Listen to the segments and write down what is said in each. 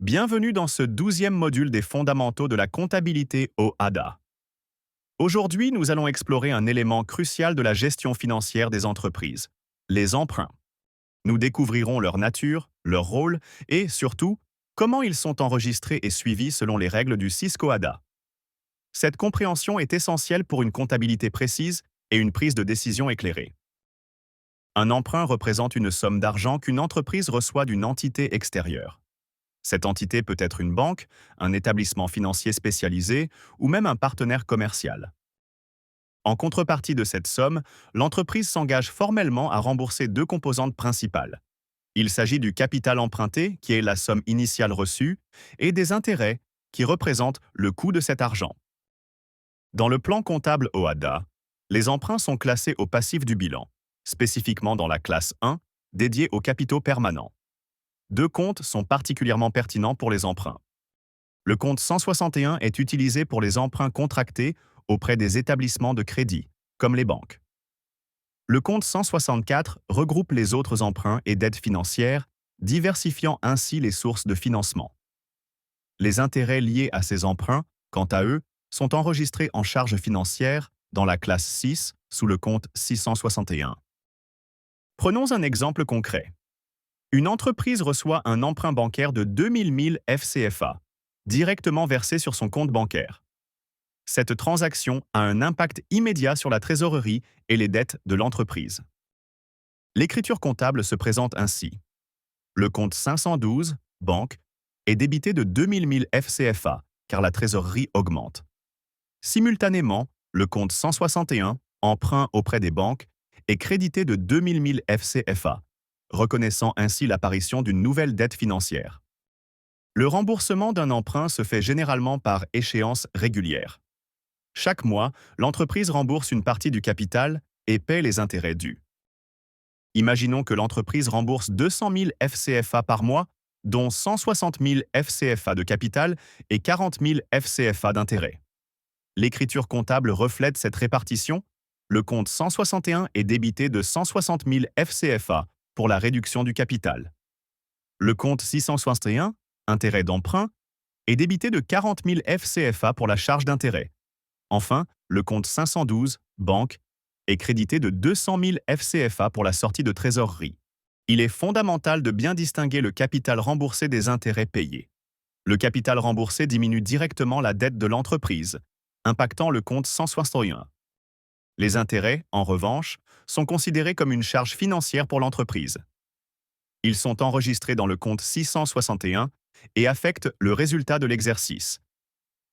Bienvenue dans ce 12e module des fondamentaux de la comptabilité au ADA. Aujourd'hui, nous allons explorer un élément crucial de la gestion financière des entreprises, les emprunts. Nous découvrirons leur nature, leur rôle et, surtout, comment ils sont enregistrés et suivis selon les règles du Cisco ADA. Cette compréhension est essentielle pour une comptabilité précise et une prise de décision éclairée. Un emprunt représente une somme d'argent qu'une entreprise reçoit d'une entité extérieure. Cette entité peut être une banque, un établissement financier spécialisé ou même un partenaire commercial. En contrepartie de cette somme, l'entreprise s'engage formellement à rembourser deux composantes principales. Il s'agit du capital emprunté, qui est la somme initiale reçue, et des intérêts, qui représentent le coût de cet argent. Dans le plan comptable OADA, les emprunts sont classés au passif du bilan, spécifiquement dans la classe 1, dédiée aux capitaux permanents. Deux comptes sont particulièrement pertinents pour les emprunts. Le compte 161 est utilisé pour les emprunts contractés auprès des établissements de crédit, comme les banques. Le compte 164 regroupe les autres emprunts et dettes financières, diversifiant ainsi les sources de financement. Les intérêts liés à ces emprunts, quant à eux, sont enregistrés en charges financières dans la classe 6 sous le compte 661. Prenons un exemple concret. Une entreprise reçoit un emprunt bancaire de 2000 FCFA, directement versé sur son compte bancaire. Cette transaction a un impact immédiat sur la trésorerie et les dettes de l'entreprise. L'écriture comptable se présente ainsi. Le compte 512, banque, est débité de 2000 FCFA, car la trésorerie augmente. Simultanément, le compte 161, emprunt auprès des banques, est crédité de 2000 FCFA, reconnaissant ainsi l'apparition d'une nouvelle dette financière. Le remboursement d'un emprunt se fait généralement par échéance régulière. Chaque mois, l'entreprise rembourse une partie du capital et paie les intérêts dus. Imaginons que l'entreprise rembourse 200 000 FCFA par mois, dont 160 000 FCFA de capital et 40 000 FCFA d'intérêts. L'écriture comptable reflète cette répartition. Le compte 161 est débité de 160 000 FCFA pour la réduction du capital. Le compte 661, intérêt d'emprunt, est débité de 40 000 FCFA pour la charge d'intérêt. Enfin, le compte 512, banque, est crédité de 200 000 FCFA pour la sortie de trésorerie. Il est fondamental de bien distinguer le capital remboursé des intérêts payés. Le capital remboursé diminue directement la dette de l'entreprise, impactant le compte 161. Les intérêts, en revanche, sont considérés comme une charge financière pour l'entreprise. Ils sont enregistrés dans le compte 661 et affectent le résultat de l'exercice.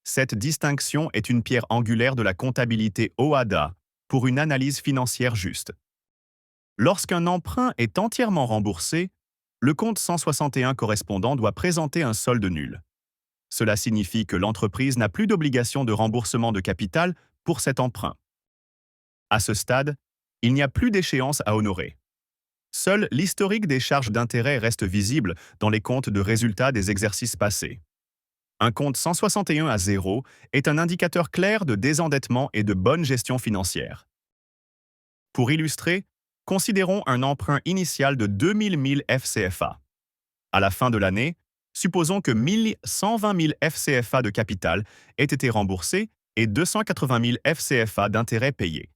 Cette distinction est une pierre angulaire de la comptabilité OADA pour une analyse financière juste. Lorsqu'un emprunt est entièrement remboursé, le compte 161 correspondant doit présenter un solde nul. Cela signifie que l'entreprise n'a plus d'obligation de remboursement de capital pour cet emprunt. À ce stade, il n'y a plus d'échéance à honorer. Seul l'historique des charges d'intérêt reste visible dans les comptes de résultats des exercices passés. Un compte 161 à zéro est un indicateur clair de désendettement et de bonne gestion financière. Pour illustrer, considérons un emprunt initial de 2000 000 FCFA. À la fin de l'année, supposons que 120 000 FCFA de capital aient été remboursés et 280 000 FCFA d'intérêts payés.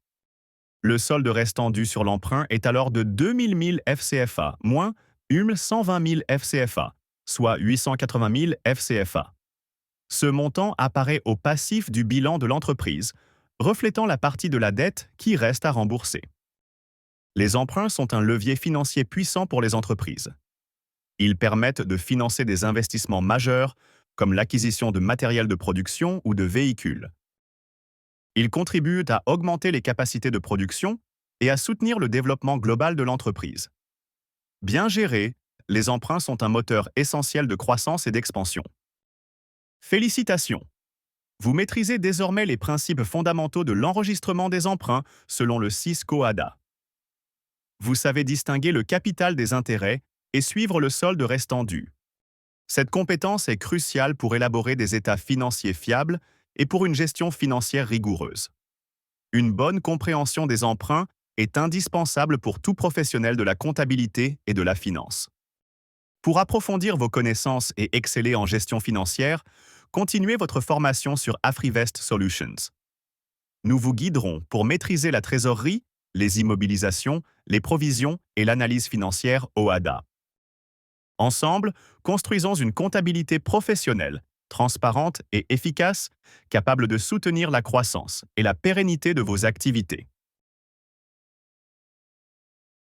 Le solde restant dû sur l'emprunt est alors de 2000 000 FCFA moins 120 000 FCFA, soit 880 000 FCFA. Ce montant apparaît au passif du bilan de l'entreprise, reflétant la partie de la dette qui reste à rembourser. Les emprunts sont un levier financier puissant pour les entreprises. Ils permettent de financer des investissements majeurs, comme l'acquisition de matériel de production ou de véhicules. Ils contribuent à augmenter les capacités de production et à soutenir le développement global de l'entreprise. Bien gérés, les emprunts sont un moteur essentiel de croissance et d'expansion. Félicitations! Vous maîtrisez désormais les principes fondamentaux de l'enregistrement des emprunts selon le Cisco ADA. Vous savez distinguer le capital des intérêts et suivre le solde restant dû. Cette compétence est cruciale pour élaborer des états financiers fiables et pour une gestion financière rigoureuse. Une bonne compréhension des emprunts est indispensable pour tout professionnel de la comptabilité et de la finance. Pour approfondir vos connaissances et exceller en gestion financière, continuez votre formation sur Afrivest Solutions. Nous vous guiderons pour maîtriser la trésorerie, les immobilisations, les provisions et l'analyse financière OHADA. Ensemble, construisons une comptabilité professionnelle, transparente et efficace, capable de soutenir la croissance et la pérennité de vos activités.